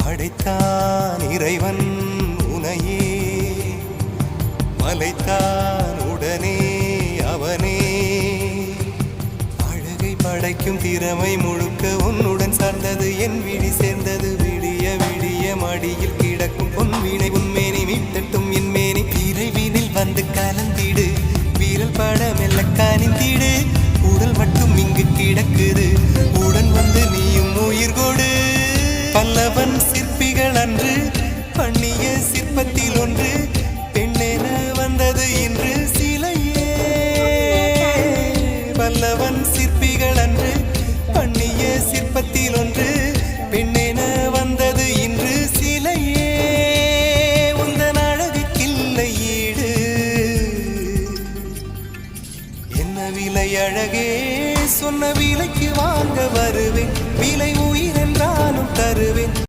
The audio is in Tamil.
படைத்தான் இறைவன் உனையே, மலைத்தான் உடனே அவனே. அழகை படைக்கும் திறமை முழுக்க உன்னுடன் சார்ந்தது, என் விழி சேர்ந்தது. விடிய விடிய மடியில் கிடக்கும் பொன்வினை உன்மேனி மீட்டட்டும் என் மேனி. இறைவினில் வந்து கலந்திடு, வீரல் பட மெல்ல காணிந்திடு. உடல் மட்டும் இங்கு கிடக்குது, உடன் வந்து நீயும் உயிர் கொடு. பல்லவன் சிற்பிகள் அன்று பண்ணிய சிற்பத்தில் ஒன்று, பெண்ணென வந்தது இன்று சிலையே. பல்லவன் சிற்பிகள் அன்று பண்ணிய சிற்பத்தில் ஒன்று, பெண்ணென வந்தது இன்று சிலையே. உந்தன் அழகுக்கில்லை ஈடு, என்ன விலை அழகே, சொன்ன விலைக்கு வாங்க வருவேன். விலை உயிர் என்றாலும் தருவேன்.